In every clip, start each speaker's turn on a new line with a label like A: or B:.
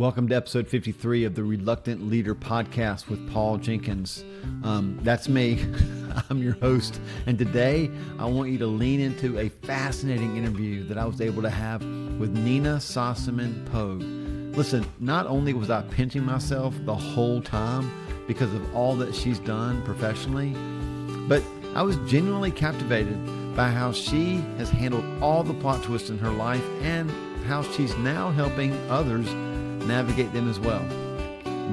A: Welcome to episode 53 of the Reluctant Leader podcast with Paul Jenkins. That's me. I'm your host. And today I want you to lean into a fascinating interview that I was able to have with Nina Sossamon-Pogue. Listen, not only was I pinching myself the whole time because of all that she's done professionally, but I was genuinely captivated by how she has handled all the plot twists in her life and how she's now helping others navigate them as well.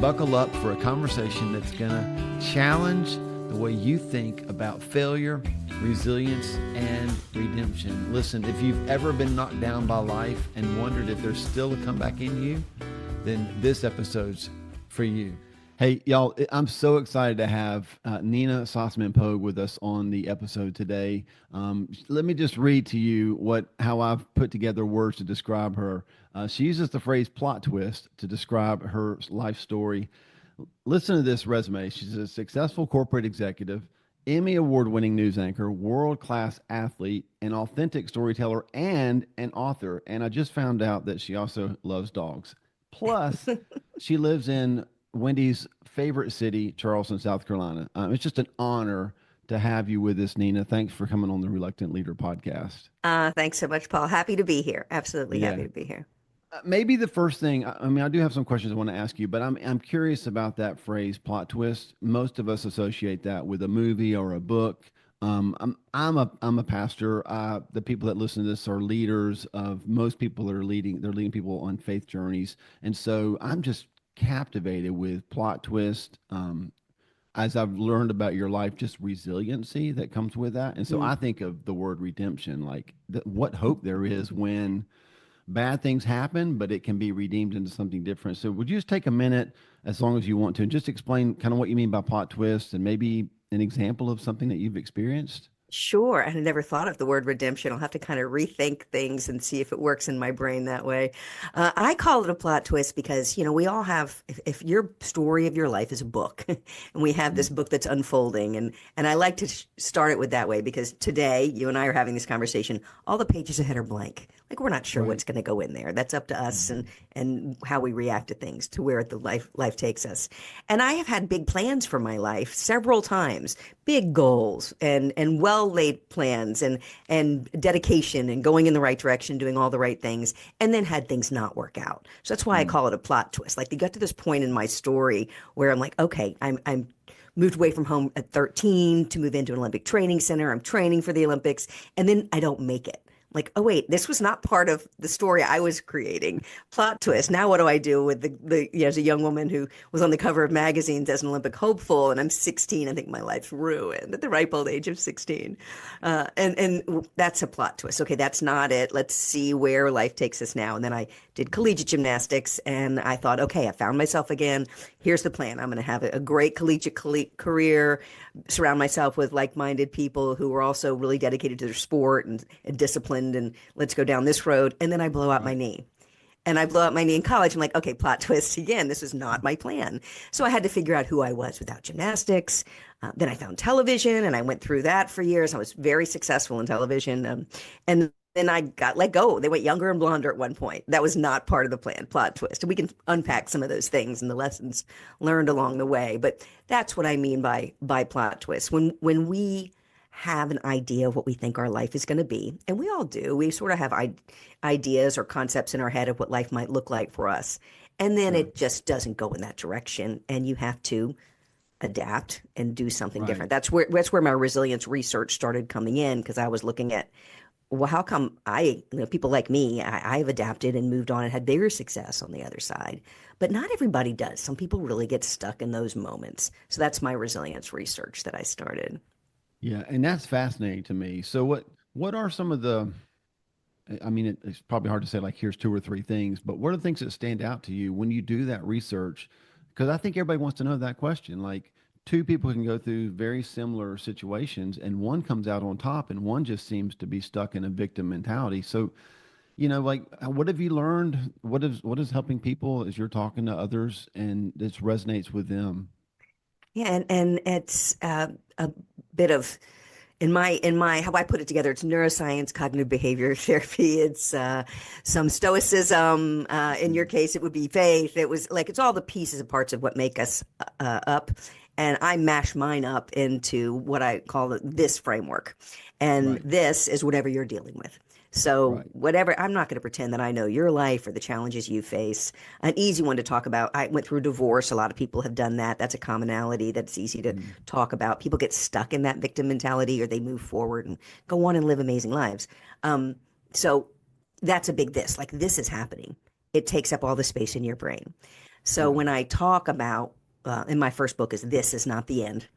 A: Buckle up for a conversation that's going to challenge the way you think about failure, resilience, and redemption. Listen, if you've ever been knocked down by life and wondered if there's still a comeback in you, then this episode's for you. Hey, y'all, I'm so excited to have Nina Sossamon-Pogue with us on the episode today. Let me just read to you how I've put together words to describe her. She uses the phrase plot twist to describe her life story. Listen to this resume. She's a successful corporate executive, Emmy award-winning news anchor, world-class athlete, an authentic storyteller, and an author. And I just found out that she also loves dogs. Plus, she lives in Wendy's favorite city, Charleston, South Carolina. It's just an honor to have you with us, Nina. Thanks for coming on the Reluctant Leader podcast.
B: Thanks so much, Paul. Happy to be here. Absolutely happy to be here.
A: Maybe the first thing, I do have some questions I want to ask you, but I'm curious about that phrase, plot twist. Most of us associate that with a movie or a book. I'm a pastor. The people that listen to this are leaders of most people that are leading. They're leading people on faith journeys, and so I'm just captivated with plot twist. As I've learned about your life, just resiliency that comes with that, and so I think of the word redemption, like what hope there is when bad things happen, but it can be redeemed into something different. So would you just take a minute, as long as you want to, and just explain kind of what you mean by plot twist and maybe an example of something that you've experienced?
B: Sure. I had never thought of the word redemption. I'll have to kind of rethink things and see if it works in my brain that way. I call it a plot twist because, we all have, if your story of your life is a book and we have this book that's unfolding, and I like to start it with that way because today you and I are having this conversation, all the pages ahead are blank. Like we're not sure what's going to go in there. That's up to us and how we react to things, to where the life takes us. And I have had big plans for my life several times, big goals and well-laid plans and dedication and going in the right direction, doing all the right things, and then had things not work out. So that's why I call it a plot twist. Like they got to this point in my story where I'm like, okay, I'm moved away from home at 13 to move into an Olympic training center. I'm training for the Olympics, and then I don't make it. Like, oh, wait, this was not part of the story I was creating. Plot twist. Now what do I do with as a young woman who was on the cover of magazines as an Olympic hopeful, and I'm 16. I think my life's ruined at the ripe old age of 16. And that's a plot twist. Okay, that's not it. Let's see where life takes us now. And then I did collegiate gymnastics, and I thought, okay, I found myself again. Here's the plan. I'm going to have a great collegiate career, surround myself with like-minded people who are also really dedicated to their sport and disciplined, and let's go down this road. And then I blow out my knee. And I blow out my knee in college. I'm like, okay, plot twist again. This was not my plan. So I had to figure out who I was without gymnastics. Then I found television, and I went through that for years. I was very successful in television. And then I got let go. They went younger and blonder at one point. That was not part of the plan, plot twist. And we can unpack some of those things and the lessons learned along the way. But that's what I mean by plot twist. When we have an idea of what we think our life is going to be, and we all do. We sort of have ideas or concepts in our head of what life might look like for us. And then it just doesn't go in that direction, and you have to adapt and do something different. That's where my resilience research started coming in, because I was looking at, well, how come people like me, I've adapted and moved on and had bigger success on the other side. But not everybody does. Some people really get stuck in those moments. So that's my resilience research that I started.
A: Yeah, and that's fascinating to me. So what are some of the, it's probably hard to say like here's two or three things, but what are the things that stand out to you when you do that research? Because I think everybody wants to know that question. Like two people can go through very similar situations and one comes out on top and one just seems to be stuck in a victim mentality. So, like what have you learned? What is helping people as you're talking to others and this resonates with them?
B: Yeah, and it's a bit of in my how I put it together, it's neuroscience, cognitive behavior therapy. It's some stoicism. In your case, it would be faith. It was like it's all the pieces and parts of what make us up. And I mash mine up into what I call this framework. And
A: Right.
B: this is whatever you're dealing with. So
A: Right.
B: whatever, I'm not going to pretend that I know your life or the challenges you face. An easy one to talk about. I went through a divorce. A lot of people have done that. That's a commonality that's easy to
A: Mm.
B: talk about. People get stuck in that victim mentality or they move forward and go on and live amazing lives. So that's a big this. Like this is happening. It takes up all the space in your brain. So
A: Yeah.
B: when I talk about, in my first book is This Is Not the End,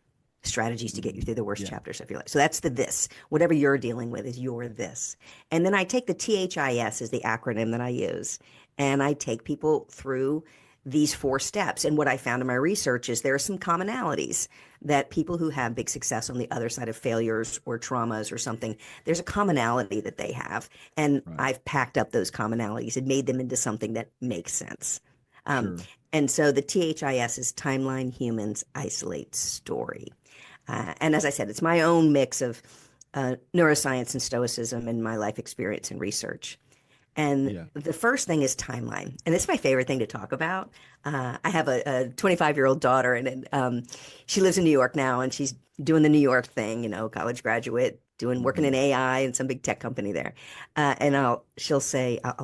B: strategies to get you
A: Mm.
B: through the worst
A: Yeah.
B: chapters of your life. So that's the this. Whatever you're dealing with is your this. And then I take the THIS is the acronym that I use. And I take people through these 4 steps. And what I found in my research is there are some commonalities that people who have big success on the other side of failures or traumas or something, there's a commonality that they have. And
A: Right.
B: I've packed up those commonalities and made them into something that makes sense. Um,
A: Sure.
B: and so the THIS is timeline, humans, isolate, story. And as I said, it's my own mix of neuroscience and stoicism and my life experience and research. And
A: Yeah.
B: the first thing is timeline. And it's my favorite thing to talk about. I have a 25-year-old daughter, and she lives in New York now, and she's doing the New York thing, college graduate, working in
A: Hmm.
B: AI and some big tech company there. And I'll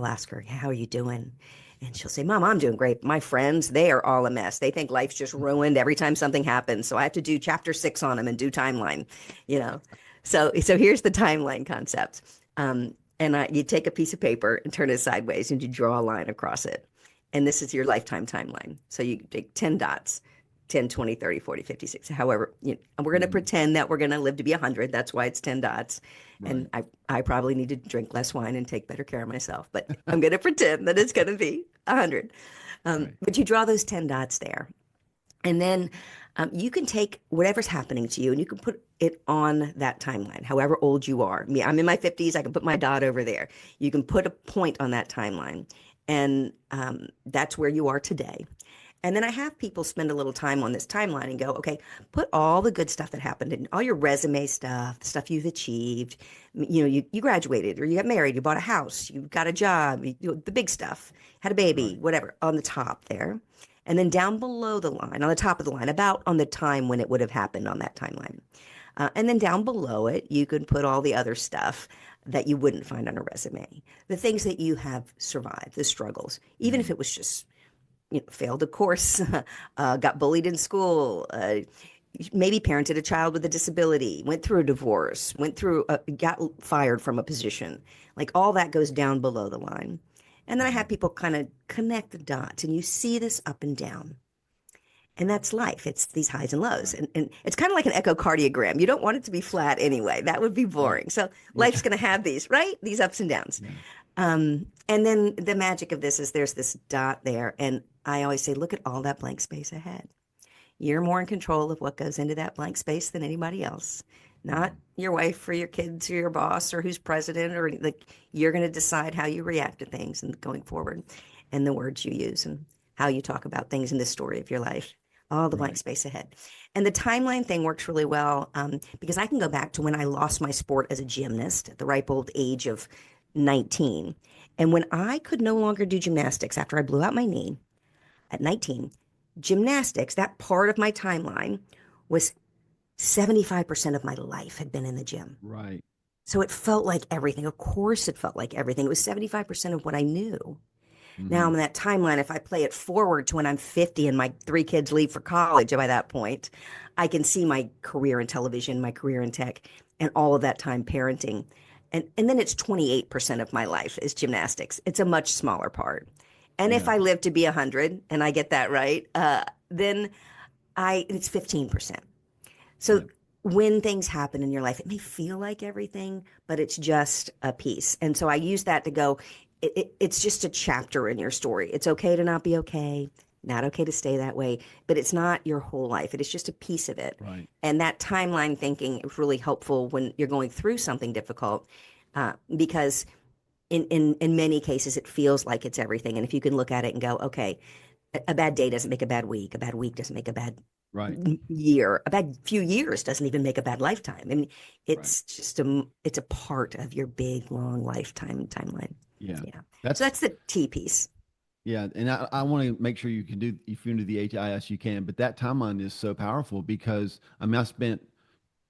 B: ask her, how are you doing? And she'll say, Mom, I'm doing great. My friends, they are all a mess. They think life's just ruined every time something happens. So I have to do chapter 6 on them and do timeline, you know. So here's the timeline concept. You take a piece of paper and turn it sideways and you draw a line across it. And this is your lifetime timeline. So you take 10 dots, 10, 20, 30, 40, 50, 60. However, we're going to
A: Hmm.
B: pretend that we're going to live to be 100. That's why it's 10 dots.
A: Right.
B: And I probably need to drink less wine and take better care of myself. But I'm going to pretend that it's going to be 100.
A: Right.
B: But you draw those 10 dots there. And then you can take whatever's happening to you and you can put it on that timeline, however old you are. Me, I'm in my 50s. I can put my dot over there. You can put a point on that timeline. And that's where you are today. And then I have people spend a little time on this timeline and go, okay, put all the good stuff that happened and all your resume stuff, the stuff you've achieved. You graduated or you got married, you bought a house, you got a job, the big stuff, had a baby,
A: Right.
B: whatever, on the top there. And then down below the line, on the top of the line, about on the time when it would have happened on that timeline. And then down below it, you can put all the other stuff that you wouldn't find on a resume, the things that you have survived, the struggles, even if
A: Hmm.
B: it was just failed a course, got bullied in school, maybe parented a child with a disability, went through a divorce, got fired from a position. Like all that goes down below the line. And then I have
A: Hmm.
B: people kind of connect the dots, and you see this up and down. And that's life. It's these highs and lows.
A: Right.
B: And it's kind of like an echocardiogram. You don't want it to be flat anyway. That would be
A: Right.
B: boring. So
A: Yeah.
B: life's going to have these, right? These ups and downs.
A: Yeah.
B: And then the magic of this is there's this dot there. And I always say, look at all that blank space ahead. You're more in control of what goes into that blank space than anybody else. Not
A: Hmm.
B: your wife or your kids or your boss or who's president or like you're going to decide how you react to things and going forward and the words you use and how you talk about things in the story of your life. All the blank
A: Right.
B: space ahead. And the timeline thing works really well because I can go back to when I lost my sport as a gymnast at the ripe old age of 19. And when I could no longer do gymnastics after I blew out my knee at 19, gymnastics, that part of my timeline was 75% of my life had been in the gym.
A: Right.
B: So it felt like everything. Of course, it felt like everything. It was 75% of what I knew. Now,
A: Hmm.
B: on that timeline, if I play it forward to when I'm 50 and my 3 kids leave for college by that point, I can see my career in television, my career in tech, and all of that time parenting. And then it's 28% of my life is gymnastics. It's a much smaller part. And if
A: Yeah.
B: I live to be 100 and I get that right, then it's 15%. So
A: Yep.
B: when things happen in your life, it may feel like everything, but it's just a piece. And so I use that to go, it's just a chapter in your story. It's okay to not be okay, not okay to stay that way, but it's not your whole life. It is just a piece of it.
A: Right.
B: And that timeline thinking is really helpful when you're going through something difficult because in many cases, it feels like it's everything. And if you can look at it and go, okay, a bad day doesn't make a bad week doesn't make a bad
A: Right.
B: year. A bad few years doesn't even make a bad lifetime. And
A: Right.
B: it's a part of your big, long lifetime timeline.
A: Yeah.
B: Yeah. So
A: That's
B: that's the T piece.
A: Yeah, and I want to make sure you can do if you can do the HIS you can, but that timeline is so powerful because I mean I spent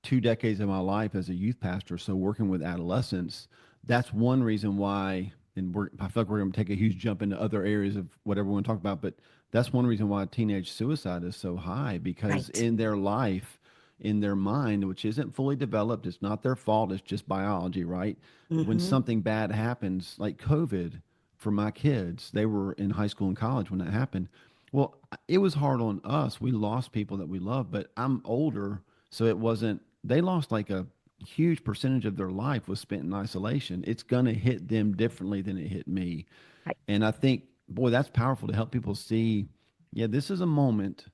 A: 2 decades of my life as a youth pastor, so working with adolescents, that's one reason why, and I feel like we're going to take a huge jump into other areas of whatever we want to talk about, but that's one reason why teenage suicide is so high because
B: Right.
A: in their life, in their mind, which isn't fully developed, it's not their fault, it's just biology, right? When
B: Hmm.
A: something bad happens, like COVID for my kids, they were in high school and college when that happened. Well, it was hard on us. We lost people that we love, but I'm older, so it wasn't, they lost like a huge percentage of their life was spent in isolation. It's going to hit them differently than it hit me.
B: Right.
A: And I think, boy, that's powerful to help people see, yeah, this is a moment,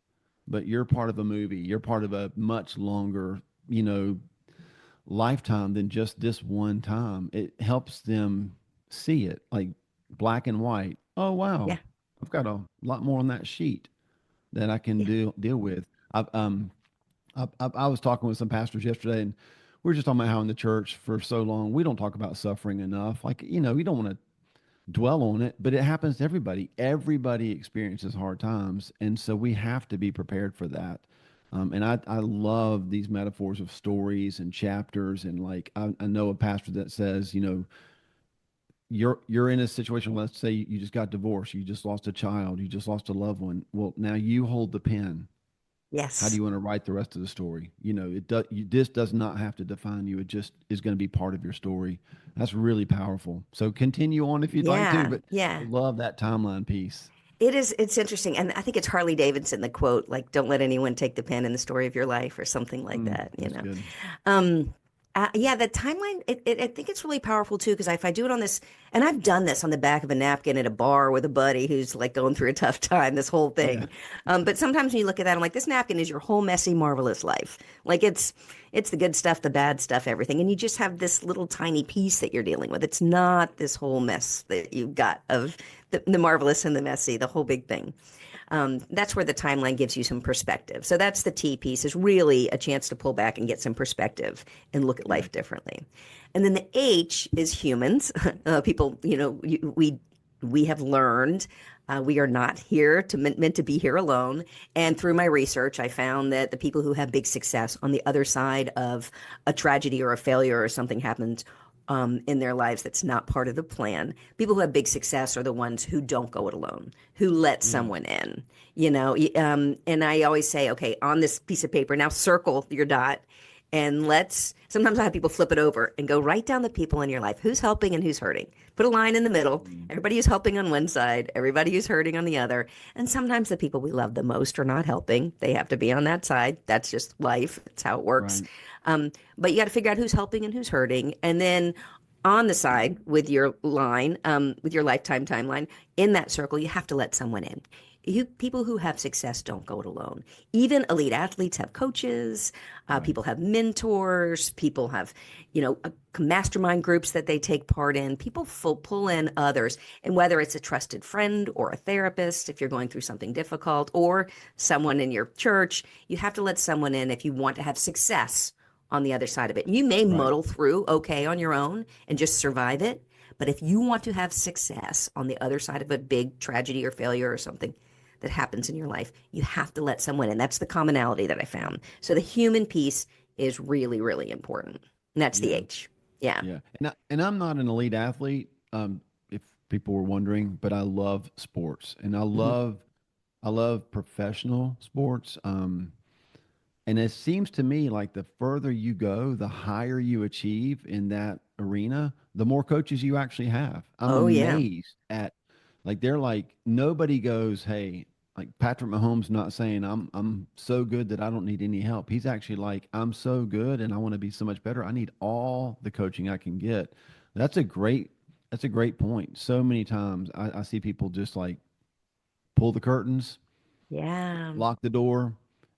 A: but you're part of a movie. You're part of a much longer, you know, lifetime than just this one time. It helps them see it like black and white. Oh, wow.
B: Yeah.
A: I've got a lot more on that sheet that I can
B: Yeah.
A: deal with. I was talking with some pastors yesterday, and we were just talking about how in the church for so long we don't talk about suffering enough. Like, you know, you don't want to dwell on it, but it happens to everybody. Everybody experiences hard times, and so we have to be prepared for that. And I love these metaphors of stories and chapters, and like I know a pastor that says, you know, you're in a situation. Let's say you just got divorced, you just lost a child, you just lost a loved one. Well, now you hold the pen. How do
B: Yes.
A: you want to write the rest of the story? You know, this does not have to define you. It just is going to be part of your story. That's really powerful. So continue on if you'd like to,
B: Yeah.
A: but I
B: Yeah.
A: love that timeline piece.
B: It's interesting. And I think it's Harley Davidson, the quote, like, don't let anyone take the pen in the story of your life or something like
A: Mm,
B: that, you
A: that's
B: know.
A: good.
B: Um, yeah, the timeline, I think it's really powerful too, because if I do it on this, and I've done this on the back of a napkin at a bar with a buddy who's like going through a tough time, this whole
A: Yeah.
B: thing. But sometimes when you look at that, I'm like, this napkin is your whole messy, marvelous life. Like it's the good stuff, the bad stuff, everything. And you just have this little tiny piece that you're dealing with. It's not this whole mess that you've got of the marvelous and the messy, the whole big thing. That's where the timeline gives you some perspective. So that's the T piece is really a chance to pull back and get some perspective and look at
A: Yeah.
B: life differently. And then the H is humans. People, we have learned we are not here to meant to be here alone. And through my research, I found that the people who have big success on the other side of a tragedy or a failure or something happens in their lives that's not part of the plan. People who have big success are the ones who don't go it alone, who let
A: Yeah.
B: someone in, and I always say, okay, on this piece of paper, now circle your dot and sometimes I have people flip it over and go write down the people in your life, who's helping and who's hurting. Put a line in the middle.
A: Mm,
B: Everybody who's helping on one side, everybody who's hurting on the other. And sometimes the people we love the most are not helping. They have to be on that side. That's just life. That's how it works.
A: right.
B: But you got to figure out who's helping and who's hurting. And then on the side with your line, with your lifetime timeline, in that circle, you have to let someone in. People who have success don't go it alone. Even elite athletes have coaches.
A: Right.
B: People have mentors. People have, mastermind groups that they take part in. People pull in others, and whether it's a trusted friend or a therapist, if you're going through something difficult, or someone in your church, you have to let someone in if you want to have success on the other side of it. You may
A: Right.
B: muddle through okay on your own and just survive it. But if you want to have success on the other side of a big tragedy or failure or something that happens in your life, you have to let someone in. That's the commonality that I found. So the human piece is really, really important. And that's the
A: Yeah.
B: H. Yeah.
A: Yeah. And I'm not an elite athlete, if people were wondering, but I love sports and
B: Hmm.
A: I love professional sports. And it seems to me like the further you go, the higher you achieve in that arena, the more coaches you actually have. I'm
B: Oh, yeah.
A: amazed at like they're like nobody goes, "Hey, like Patrick Mahomes not saying I'm so good that I don't need any help." He's actually like, "I'm so good and I want to be so much better. I need all the coaching I can get." That's a great that's a great point. So many times I see people just like pull the curtains,
B: Yeah.
A: lock the door,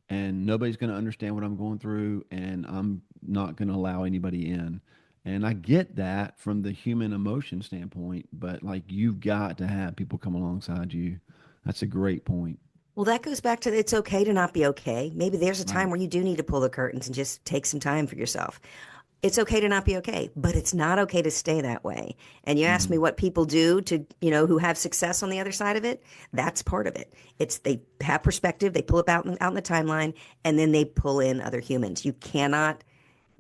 A: and nobody's going to understand what I'm going through, and I'm not going to allow anybody in. And I get that from the human emotion standpoint, but like you've got to have people come alongside you. That's a great point.
B: Well, that goes back to it's okay to not be okay. Maybe there's a time
A: Right.
B: where you do need to pull the curtains and just take some time for yourself. It's okay to not be okay, but it's not okay to stay that way. And you ask me
A: Mm.
B: what people do to, who have success on the other side of it. That's part of it. It's they have perspective, they pull it out in the timeline, and then they pull in other humans. You cannot,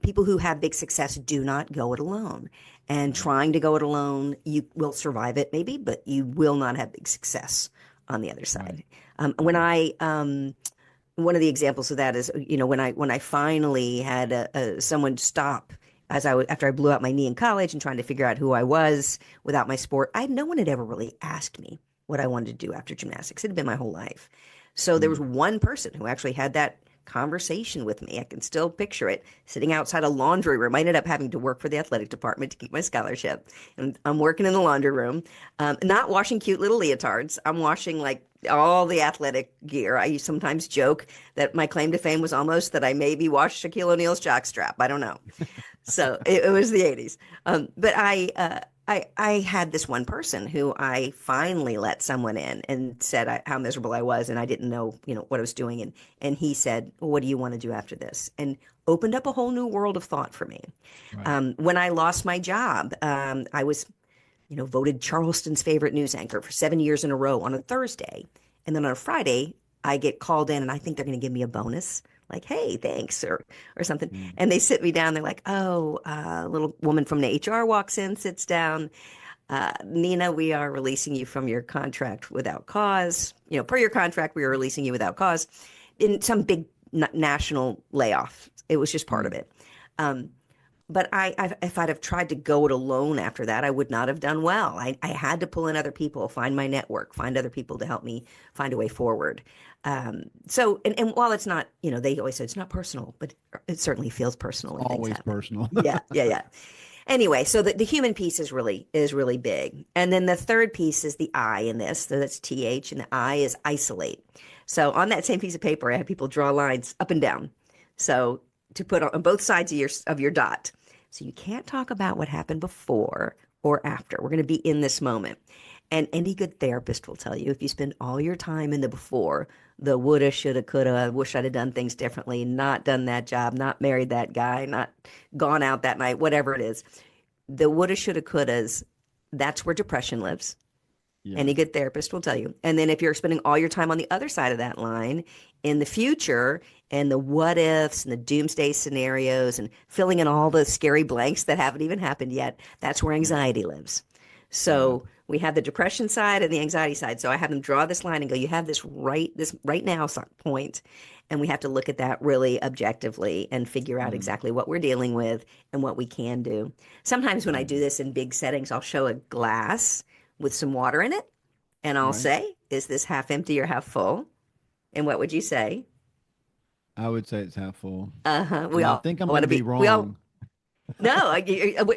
B: people who have big success do not go it alone. And
A: Right.
B: trying to go it alone, you will survive it maybe, but you will not have big success on the other
A: Right.
B: side. When
A: Right.
B: one of the examples of that is, when I finally had someone stop after I blew out my knee in college and trying to figure out who I was without my sport. No one had ever really asked me what I wanted to do after gymnastics. It had been my whole life. So there was
A: Mm.
B: one person who actually had that conversation with me. I can still picture it sitting outside a laundry room. I ended up having to work for the athletic department to keep my scholarship. And I'm working in the laundry room, not washing cute little leotards. I'm washing like all the athletic gear. I sometimes joke that my claim to fame was almost that I maybe washed Shaquille O'Neal's jockstrap. I don't know. So it was the 80s. But I had this one person who I finally let someone in and said how miserable I was, and I didn't know, what I was doing. And he said, well, what do you want to do after this? And opened up a whole new world of thought for me.
A: Right.
B: When I lost my job, I was, voted Charleston's favorite news anchor for 7 years in a row on a Thursday. And then on a Friday, I get called in and I think they're going to give me a bonus, like, hey, thanks, or something.
A: Mm.
B: And they sit me down. They're like, oh, a little woman from the HR walks in, sits down. Nina, we are releasing you from your contract without cause. Per your contract, we are releasing you without cause in some big national layoff. It was just part of
A: Mm.
B: it. But if I'd have tried to go it alone after that, I would not have done well. I had to pull in other people, find my network, find other people to help me find a way forward. And while it's not, they always say it's not personal, but it certainly feels personal when things
A: Always
B: happen.
A: personal.
B: Yeah, yeah, yeah. Anyway, so the human piece is really big. And then the third piece is the I in this. So that's TH, and the I is isolate. So on that same piece of paper, I had people draw lines up and down. So to put on both sides of your dot. So you can't talk about what happened before or after. We're going to be in this moment. And any good therapist will tell you if you spend all your time in the before, the woulda, shoulda, coulda, I wish I'd have done things differently, not done that job, not married that guy, not gone out that night, whatever it is. The woulda, shoulda, couldas, that's where depression lives.
A: Yeah.
B: Any good therapist will tell you. And then if you're spending all your time on the other side of that line in the future and the what ifs and the doomsday scenarios and filling in all the scary blanks that haven't even happened yet, that's where
A: Yeah.
B: anxiety lives.
A: Yeah.
B: So we have the depression side and the anxiety side. So I have them draw this line and go, you have this right now point, and we have to look at that really objectively and figure out
A: Mm.
B: exactly what we're dealing with and what we can do. Sometimes when I do
A: Mm.
B: this in big settings, I'll show a glass with some water in it, and I'll
A: Right.
B: say, is this half empty or half full? And what would you say?
A: I would say it's half full.
B: Uh-huh. We
A: And I
B: all
A: think I'm
B: want
A: going
B: to
A: to be
B: be, we all,
A: wrong.
B: no,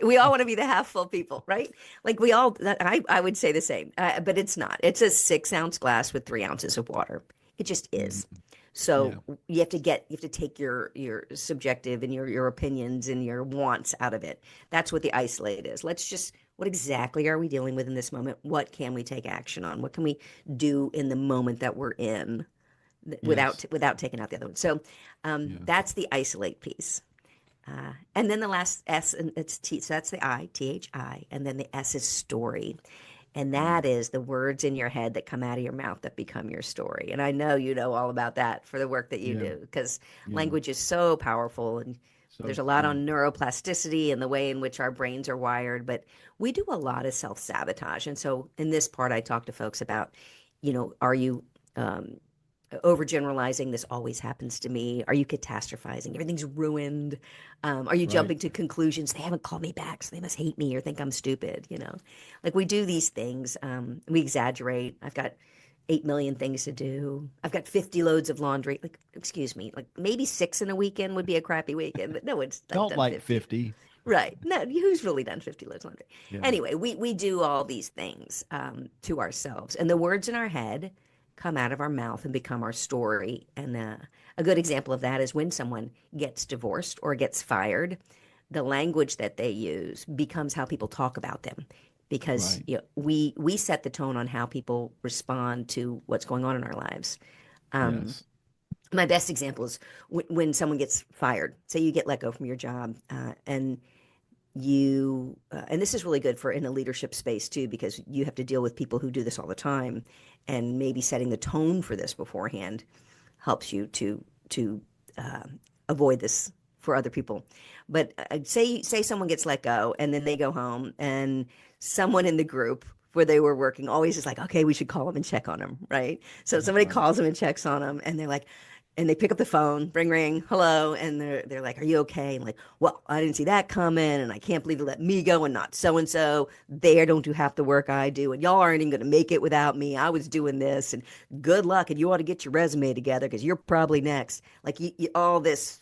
B: we all want to be the half full people, right? Like we all, I would say the same, but it's not. It's a 6-ounce glass with 3 ounces of water. It just
A: Mm.
B: is. So
A: Yeah.
B: you have to take your subjective and your opinions and your wants out of it. That's what the isolate is. What exactly are we dealing with in this moment? What can we take action on? What can we do in the moment that we're in
A: Yes.
B: without taking out the other one? So
A: Yeah.
B: that's the isolate piece. And then the last S, and it's T, so that's the I, THI, and then the S is story. And
A: Mm.
B: that is the words in your head that come out of your mouth that become your story. And I know you know all about that for the work that you
A: Yeah.
B: do, because
A: Yeah.
B: language is so powerful. And
A: So,
B: there's a lot
A: yeah.
B: on neuroplasticity and the way in which our brains are wired. But we do a lot of self sabotage. And so in this part, I talk to folks about, are you um, overgeneralizing? This always happens to me. Are you catastrophizing? Everything's ruined. Are you
A: Right.
B: jumping to conclusions? They haven't called me back, so they must hate me or think I'm stupid. Like we do these things. We exaggerate. I've got 8 million things to do. I've got 50 loads of laundry. Like, excuse me, like maybe 6 in a weekend would be a crappy weekend, but no one's like
A: Don't
B: done
A: like
B: 50.
A: 50.
B: Right. No, who's really done 50 loads of laundry?
A: Yeah.
B: Anyway, we do all these things to ourselves. And the words in our head come out of our mouth and become our story. And a good example of that is when someone gets divorced or gets fired, the language that they use becomes how people talk about them. Because
A: Right.
B: we set the tone on how people respond to what's going on in our lives.
A: Yes.
B: My best example is when someone gets fired. Say you get let go from your job, and and this is really good for in a leadership space too, because you have to deal with people who do this all the time, and maybe setting the tone for this beforehand helps you to uh, avoid this for other people. But say someone gets let go, and then they go home, and someone in the group where they were working always is like, okay, we should call them and check on them, right? So somebody
A: Right.
B: calls them and checks on them, and they're like, and they pick up the phone, ring ring, hello, and they're like, "Are you okay?" And like, "Well, I didn't see that coming, and I can't believe they let me go and not so and so. They don't do half the work I do, and y'all aren't even going to make it without me. I was doing this, and good luck, and you ought to get your resume together because you're probably next." Like all this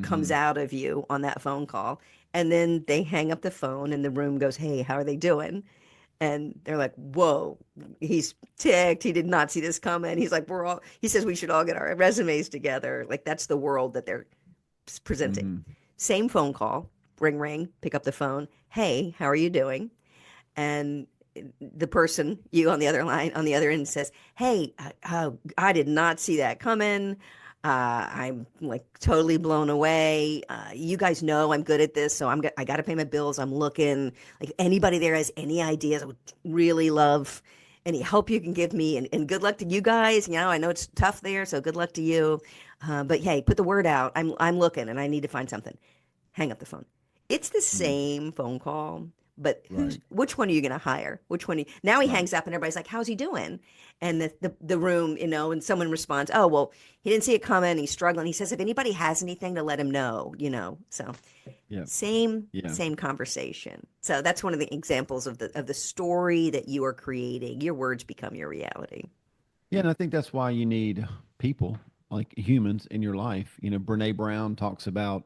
B: comes
A: Mm-hmm.
B: out of you on that phone call, and then they hang up the phone, and the room goes, "Hey, how are they doing?" And they're like, "Whoa, he's ticked. He did not see this coming." He's like, he says we should all get our resumes together. Like that's the world that they're presenting.
A: Mm-hmm.
B: Same phone call, ring, ring, pick up the phone. "Hey, how are you doing?" And the person, you on the other line, on the other end says, "Hey, I did not see that coming. I'm like totally blown away. You guys know I'm good at this, so I got to pay my bills. I'm looking like anybody there has any ideas. I would really love any help you can give me, and good luck to you guys. I know it's tough there, so good luck to you. But hey, put the word out. I'm looking, and I need to find something." Hang up the phone. It's the
A: Mm-hmm.
B: same phone call, but
A: Right.
B: which one are you going to hire? Now he
A: Right.
B: hangs up and everybody's like, "How's he doing?" And the room, and someone responds, "Oh, well, he didn't see it coming. He's struggling." He says, "If anybody has anything to let him know." So
A: Yeah.
B: same
A: Yeah.
B: same conversation. So that's one of the examples of the story that you are creating. Your words become your reality.
A: Yeah, and I think that's why you need people like humans in your life. Brene Brown talks about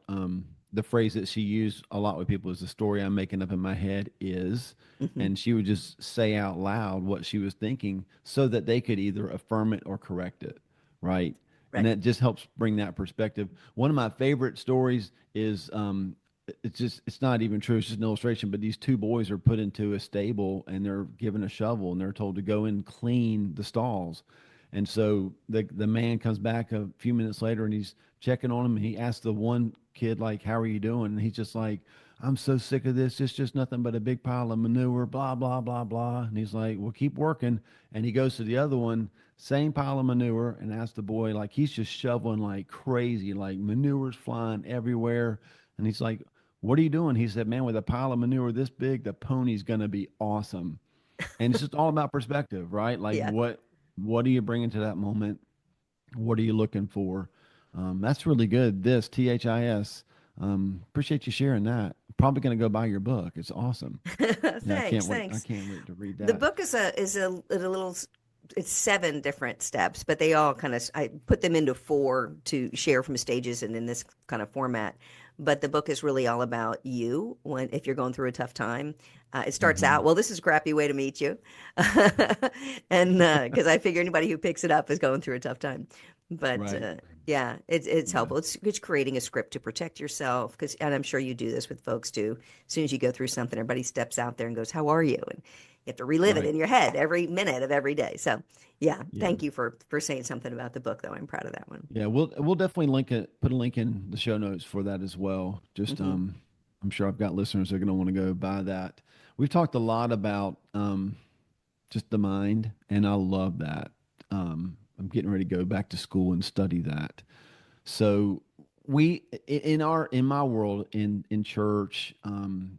A: the phrase that she used a lot with people is the story I'm making up in my head is,
B: Hmm.
A: and she would just say out loud what she was thinking so that they could either affirm it or correct it, right? And
B: Right.
A: that just helps bring that perspective. One of my favorite stories is it's not even true. It's just an illustration. But these two boys are put into a stable and they're given a shovel and they're told to go and clean the stalls. And so the man comes back a few minutes later and he's checking on him. And he asks the one kid like, "How are you doing?" And he's just like, "I'm so sick of this. It's just nothing but a big pile of manure. Blah blah blah blah." And he's like, "Well, keep working." And he goes to the other one, same pile of manure, and asks the boy like he's just shoveling like crazy, like manure's flying everywhere. And he's like, "What are you doing?" He said, "Man, with a pile of manure this big, the pony's gonna be awesome." And it's just all about perspective, right? Like
B: Yeah.
A: what are you bringing to that moment? What are you looking for? That's really good. This THIS. Appreciate you sharing that. Probably gonna go buy your book. It's awesome. Yeah, I can't
B: Thanks,
A: wait. I
B: thanks.
A: can't wait to read
B: The
A: that.
B: book is a little, it's seven different steps, but they all kind of, I put them into four to share from stages and in this kind of format. But the book is really all about you if you're going through a tough time. It starts
A: Mm-hmm.
B: out, well, this is a crappy way to meet you. And because I figure anybody who picks it up is going through a tough time. But
A: Right.
B: yeah, it's
A: Yeah.
B: helpful. It's creating a script to protect yourself because, and I'm sure you do this with folks too. As soon as you go through something, everybody steps out there and goes, "How are you?" And you have to relive it
A: Right.
B: in your head every minute of every day. So, yeah,
A: Yeah.
B: thank you for saying something about the book, though. I'm proud of that one.
A: Yeah. We'll definitely link it. Put a link in the show notes for that as well. Just
B: Hmm.
A: I'm sure I've got listeners that are going to want to go buy that. We've talked a lot about just the mind, and I love that. I'm getting ready to go back to school and study that. So in my world in church,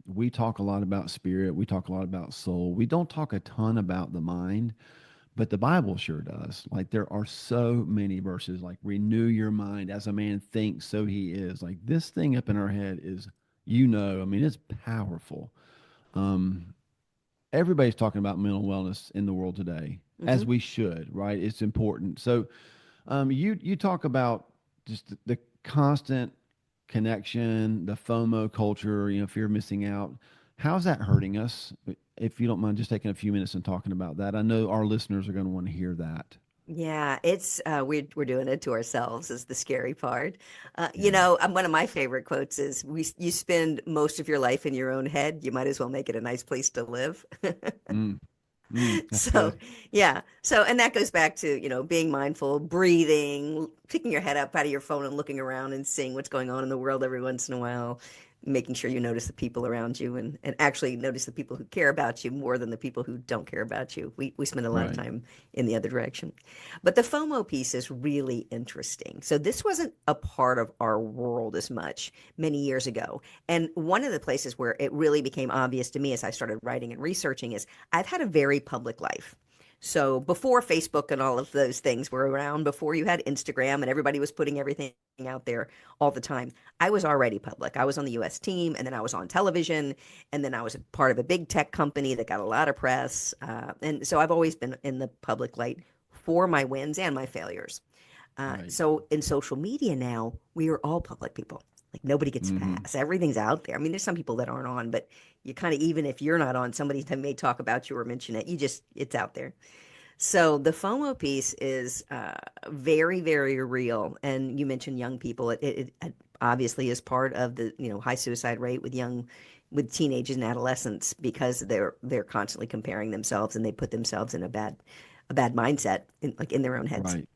A: we talk a lot about spirit. We talk a lot about soul. We don't talk a ton about the mind, but the Bible sure does. Like there are so many verses like renew your mind as a man thinks, so he is. Like this thing up in our head is, I mean, it's powerful. Um, Everybody's talking about mental wellness in the world today, as
B: Hmm.
A: we should, right? It's important. So, you talk about just the constant connection, the FOMO culture, fear of missing out. How's that hurting us? If you don't mind just taking a few minutes and talking about that, I know our listeners are going to want to hear that.
B: Yeah, it's we're doing it to ourselves is the scary part.
A: Yeah.
B: One of my favorite quotes is you spend most of your life in your own head. You might as well make it a nice place to live.
A: Mm. That's
B: So,
A: good.
B: yeah. So, and that goes back to, being mindful, breathing, picking your head up out of your phone and looking around and seeing what's going on in the world every once in a while, making sure you notice the people around you and actually notice the people who care about you more than the people who don't care about you. We spend a lot of
A: Right.
B: time in the other direction. But the FOMO piece is really interesting. So, this wasn't a part of our world as much many years ago. And one of the places where it really became obvious to me as I started writing and researching is I've had a very public life. So before Facebook and all of those things were around, before you had Instagram and everybody was putting everything out there all the time, I was already public. I was on the US team, and then I was on television, and then I was a part of a big tech company that got a lot of press. And so I've always been in the public light for my wins and my failures.
A: Right.
B: So in social media now, we are all public people. Like nobody gets to
A: Hmm.
B: pass. Everything's out there. I mean, there's some people that aren't on, but you kind of, even if you're not on, somebody may talk about you or mention it. It's out there. So the FOMO piece is very, very real. And you mentioned young people. It obviously is part of the high suicide rate with teenagers and adolescents because they're constantly comparing themselves and they put themselves in a bad mindset in their own heads.
A: Right.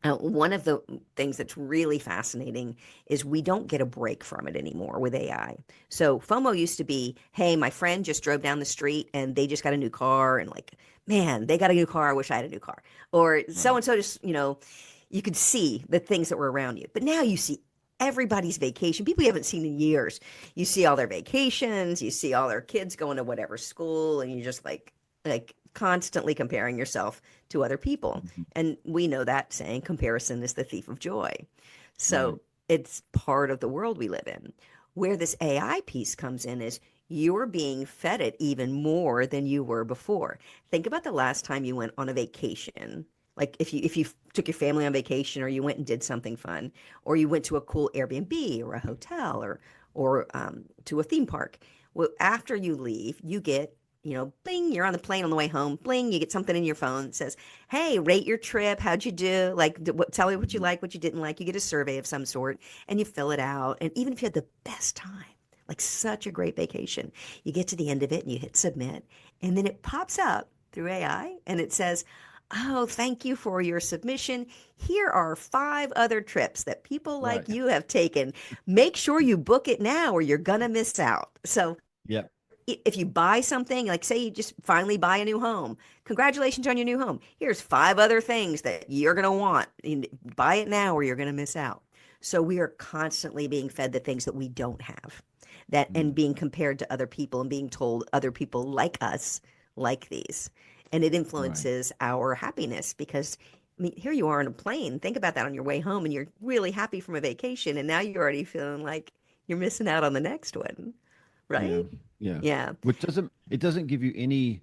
B: One of the things that's really fascinating is we don't get a break from it anymore with AI. So FOMO used to be, hey, my friend just drove down the street and they just got a new car, and like, man, they got a new car. I wish I had a new car. Or so
A: Right.
B: and so just, you could see the things that were around you. But now you see everybody's vacation, people you haven't seen in years. You see all their vacations, you see all their kids going to whatever school, and you're just like constantly comparing yourself to other people.
A: Mhm.
B: And we know that saying, comparison is the thief of joy.
A: Right.
B: So it's part of the world we live in. Where this AI piece comes in is you're being fed it even more than you were before. Think about the last time you went on a vacation. Like if you took your family on vacation, or you went and did something fun, or you went to a cool Airbnb or a hotel, or to a theme park. Well, after you leave, you get, bling, you're on the plane on the way home, bling, you get something in your phone that says, hey, rate your trip. How'd you do? Like, tell me what you
A: Mhm.
B: like, what you didn't like. You get a survey of some sort and you fill it out. And even if you had the best time, like such a great vacation, you get to the end of it and you hit submit. And then it pops up through AI and it says, oh, thank you for your submission. Here are 5 other trips that people like
A: Right.
B: you have taken. Make sure you book it now or you're going to miss out. So
A: Yep.
B: if you buy something, like say you just finally buy a new home, congratulations on your new home. Here's 5 other things that you're going to want. Buy it now or you're going to miss out. So we are constantly being fed the things that we don't have, that and
A: Mm.
B: being compared to other people and being told other people like us like these. And it
A: Right.
B: influences our happiness because I mean, here you are on a plane. Think about that on your way home, and you're really happy from a vacation, and now you're already feeling like you're missing out on the next one,
A: Yeah.
B: right?
A: Yeah.
B: Yeah.
A: Which doesn't give you any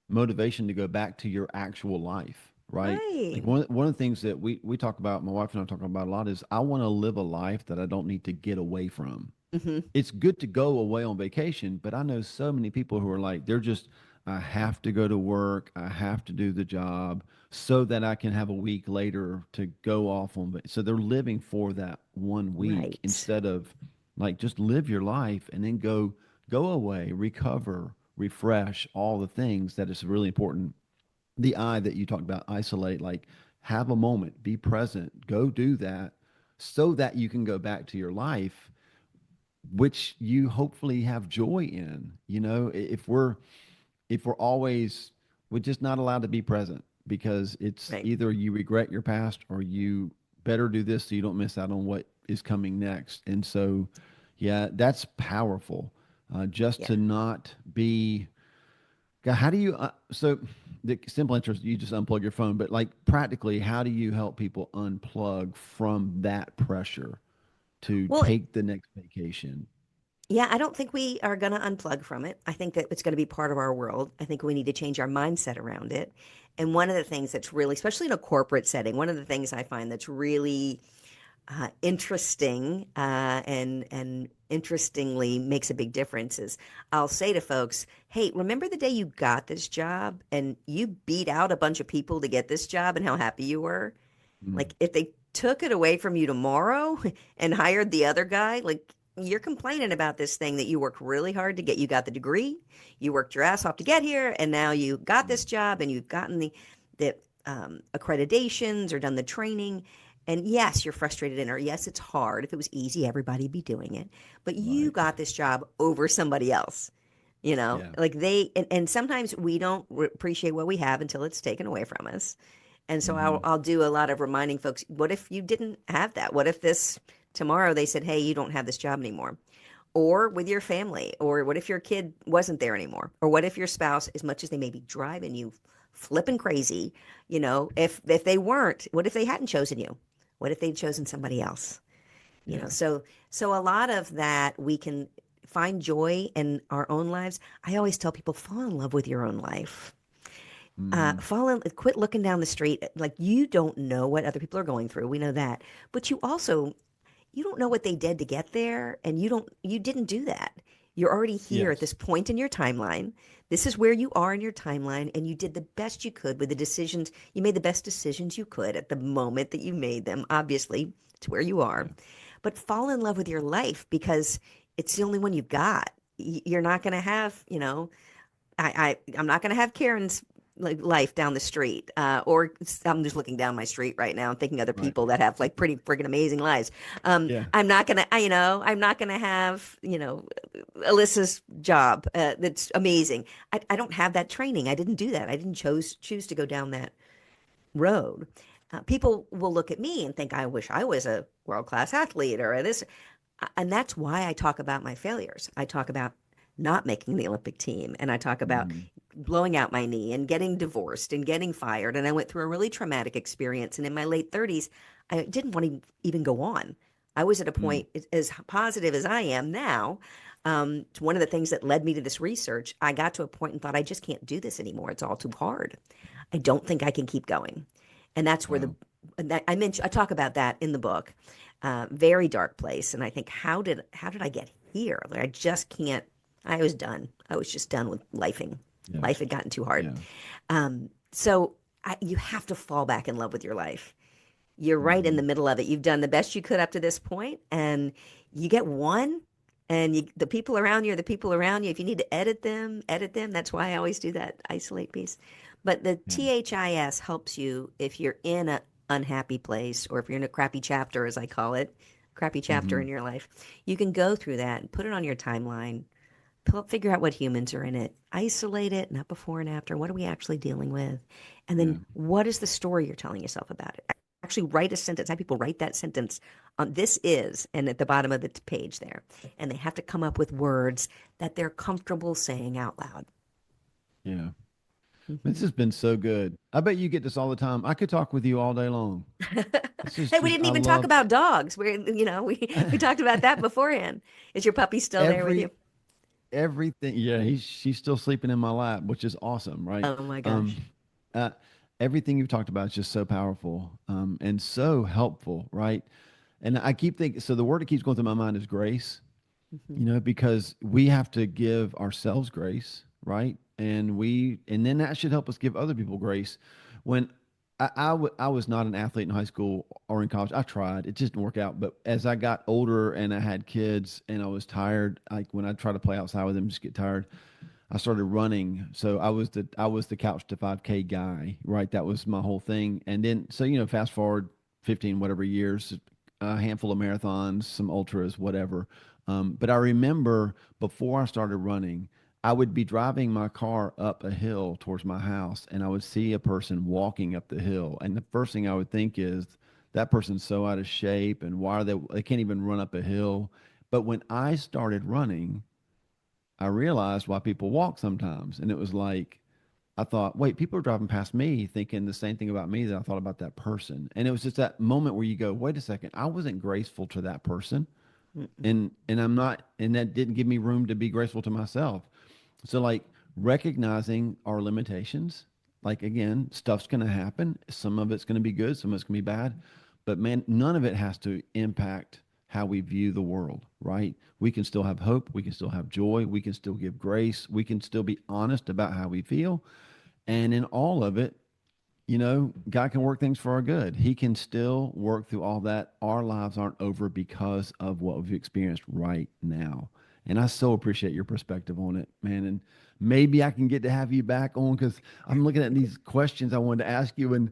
A: motivation to go back to your actual life, right?
B: Right.
A: Like one of the things that we talk about, my wife and I talk about a lot is I want to live a life that I don't need to get away from.
B: Hmm.
A: It's good to go away on vacation, but I know so many people who are like, they're just, I have to go to work, I have to do the job so that I can have a week later to go off on. So they're living for that one week
B: Right.
A: instead of like just live your life and then go away, recover, refresh, all the things that is really important. The I that you talked about, isolate, like have a moment, be present, go do that so that you can go back to your life which you hopefully have joy in. If we're always we're just not allowed to be present because it's
B: Right.
A: either you regret your past or you better do this so you don't miss out on what is coming next. And so, yeah, that's powerful. Just
B: Yeah.
A: to not be. God, how do you? So the simple answer is you just unplug your phone. But like practically, how do you help people unplug from that pressure to
B: Well,
A: take the next vacation?
B: yeah, I don't think we are going to unplug from it. I think that it's going to be part of our world. I think we need to change our mindset around it. And one of the things that's really, especially in a corporate setting, one of the things I find that's really interesting and interestingly makes a big difference is I'll say to folks, "Hey, remember the day you got this job and you beat out a bunch of people to get this job and how happy you were?
A: Mm.
B: Like if they took it away from you tomorrow and hired the other guy, like." you're complaining about this thing that you worked really hard to get. You got the degree, you worked your ass off to get here, and now you got this job and you've gotten the accreditations or done the training. And yes, you're frustrated in, or yes, it's hard. If it was easy, everybody'd be doing it. But you
A: Right.
B: got this job over somebody else.
A: Yeah.
B: Like and sometimes we don't appreciate what we have until it's taken away from us. And so
A: Mm-hmm.
B: I'll do a lot of reminding folks, what if you didn't have that? What if this tomorrow they said, hey, you don't have this job anymore? Or with your family, or what if your kid wasn't there anymore? Or what if your spouse, as much as they may be driving you flipping crazy, if they weren't, what if they hadn't chosen you? What if they'd chosen somebody else?
A: Yeah.
B: So a lot of that we can find joy in our own lives. I always tell people, fall in love with your own life.
A: Mm-hmm.
B: Quit looking down the street. Like, you don't know what other people are going through. We know that. But you don't know what they did to get there, and you didn't do that. You're already here at
A: Yes.
B: this point in your timeline. This is where you are in your timeline, and you did the best you could with the decisions. You made the best decisions you could at the moment that you made them. Obviously, it's where you are.
A: Yeah.
B: But fall in love with your life, because it's the only one you've got. You're not going to have, I'm not going to have Karen's like life down the street, or I'm just looking down my street right now and thinking other
A: Right.
B: people that have like pretty friggin' amazing lives.
A: Yeah.
B: I'm not gonna, I'm not gonna have, Alyssa's job that's amazing. I don't have that training. I didn't do that. I didn't choose to go down that road. People will look at me and think, I wish I was a world class athlete or this. And that's why I talk about my failures. I talk about not making the Olympic team, and I talk about
A: Mm-hmm.
B: blowing out my knee and getting divorced and getting fired. And I went through a really traumatic experience. And in my late 30s, I didn't want to even go on. I was at a
A: Mm.
B: point, as positive as I am now. It's one of the things that led me to this research. I got to a point and thought, I just can't do this anymore. It's all too hard. I don't think I can keep going. And that's where
A: Wow.
B: I talk about that in the book. Very dark place. And I think, how did I get here? Like, I just can't. I was done. I was just done with lifing.
A: Yeah.
B: Life had gotten too hard.
A: Yeah.
B: So you have to fall back in love with your life. You're right in
A: Mm-hmm.
B: the middle of it. You've done the best you could up to this point, and you get one, and the people around you are the people around you. If you need to edit them, edit them. That's why I always do that isolate piece. But the
A: Yeah.
B: THIS helps you if you're in an unhappy place, or if you're in a crappy chapter, as I call it, crappy chapter
A: Mm-hmm.
B: in your life. You can go through that and put it on your timeline, figure out what humans are in it, isolate it, not before and after. What are we actually dealing with? And
A: Yeah.
B: then what is the story you're telling yourself about it? Actually, write a sentence. Have people write that sentence on this is, and at the bottom of the page there. And they have to come up with words that they're comfortable saying out loud.
A: Yeah. This
B: Mhm.
A: has been so good. I bet you get this all the time. I could talk with you all day long. This is
B: Hey, we
A: just,
B: didn't
A: I
B: even talk
A: love
B: about dogs. We talked about that beforehand. Is your puppy still there with
A: every
B: you?
A: everything. Yeah, she's still sleeping in my lap, which is awesome, right?
B: Oh my
A: Um,
B: gosh.
A: uh, everything you've talked about is just so powerful, and so helpful, right? And I keep thinking, so the word that keeps going through my mind is grace,
B: Mhm.
A: because we have to give ourselves grace, right? And then that should help us give other people grace. When I was not an athlete in high school or in college. I tried, it just didn't work out. But as I got older and I had kids and I was tired, like when I try to play outside with them, just get tired. I started running. So I was the couch to 5K guy, right? That was my whole thing. And then so fast forward 15 whatever years, a handful of marathons, some ultras, whatever. But I remember before I started running, I would be driving my car up a hill towards my house, and I would see a person walking up the hill, and the first thing I would think is that person's so out of shape, and why are they can't even run up a hill. But when I started running, I realized why people walk sometimes. And it was like, I thought, wait, people are driving past me thinking the same thing about me that I thought about that person. And it was just that moment where you go, wait a second, I wasn't graceful to that person.
B: Mm-mm.
A: And I'm not, and that didn't give me room to be graceful to myself. So like recognizing our limitations, like again, stuff's going to happen. Some of it's going to be good, some of it's going to be bad, but man, none of it has to impact how we view the world, right? We can still have hope, we can still have joy, we can still give grace, we can still be honest about how we feel. And in all of it, God can work things for our good. He can still work through all that. Our lives aren't over because of what we've experienced right now. And I so appreciate your perspective on it, man. And maybe I can get to have you back on, because I'm looking at these questions I wanted to ask you, and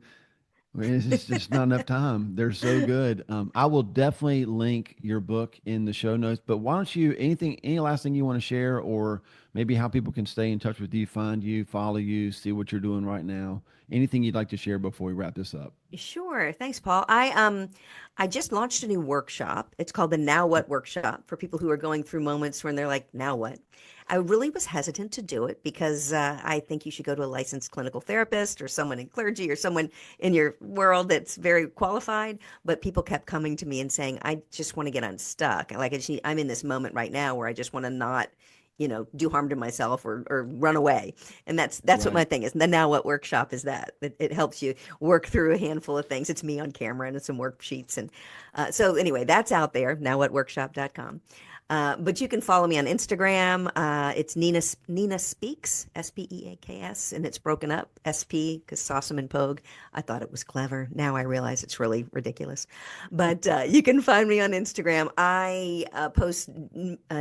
A: it's just not enough time. They're so good. I will definitely link your book in the show notes. But why don't you, any last thing you want to share, or maybe how people can stay in touch with you, find you, follow you, see what you're doing right now? Anything you'd like to share before we wrap this up?
B: Sure. Thanks, Paul. I just launched a new workshop. It's called the Now What Workshop for people who are going through moments when they're like, now what? I really was hesitant to do it because I think you should go to a licensed clinical therapist or someone in clergy or someone in your world that's very qualified. But people kept coming to me and saying, I just want to get unstuck. I'm in this moment right now where I just want to not, do harm to myself or run away. And that's what
A: Right.
B: my thing is. And the Now What Workshop is that. It helps you work through a handful of things. It's me on camera and it's some worksheets. And so anyway, that's out there, nowwhatworkshop.com. But you can follow me on Instagram. It's Nina Speaks, Speaks, and it's broken up, SP, because Sossamon-Pogue. I thought it was clever. Now I realize it's really ridiculous. But you can find me on Instagram. I post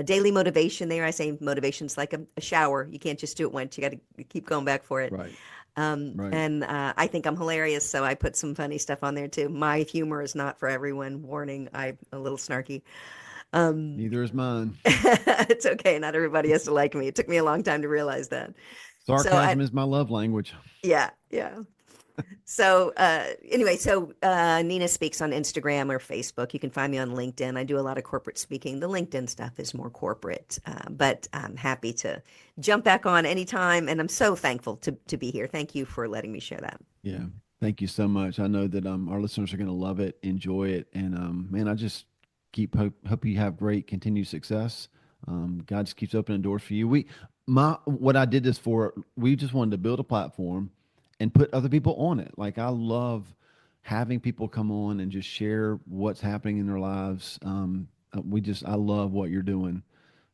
B: daily motivation there. I say motivation's like a shower. You can't just do it once. You got to keep going back for it.
A: Right. Right.
B: And I think I'm hilarious, so I put some funny stuff on there too. My humor is not for everyone. Warning, I'm a little snarky.
A: Neither is mine.
B: It's okay. Not everybody has to like me. It took me a long time to realize that. So
A: Sarcasm is my love language.
B: yeah, yeah. So anyway, Nina Speaks on Instagram or Facebook. You can find me on LinkedIn. I do a lot of corporate speaking. The LinkedIn stuff is more corporate, but I'm happy to jump back on anytime. And I'm so thankful to be here. Thank you for letting me share that.
A: Yeah. Thank you so much. I know that our listeners are going to love it, enjoy it. And man, I just hope you have great continued success. God just keeps opening doors for you. What I did this for, we just wanted to build a platform and put other people on it. Like, I love having people come on and just share what's happening in their lives. I love what you're doing.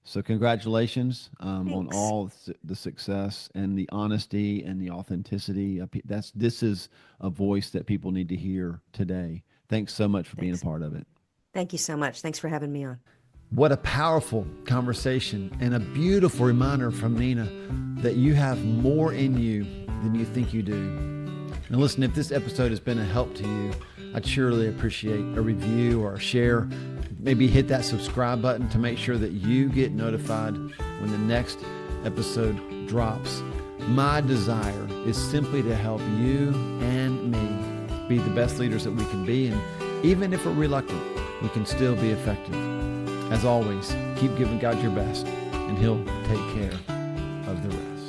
A: So congratulations on
B: Thanks.
A: all the success and the honesty and the authenticity. This is a voice that people need to hear today. Thanks so much for being a
B: Thanks.
A: part of it.
B: Thank you so much. Thanks for having me on.
A: What a powerful conversation and a beautiful reminder from Nina that you have more in you than you think you do. And listen, if this episode has been a help to you, I'd surely appreciate a review or a share. Maybe hit that subscribe button to make sure that you get notified when the next episode drops. My desire is simply to help you and me be the best leaders that we can be. And even if we're reluctant, we can still be effective. As always, keep giving God your best, and He'll take care of the rest.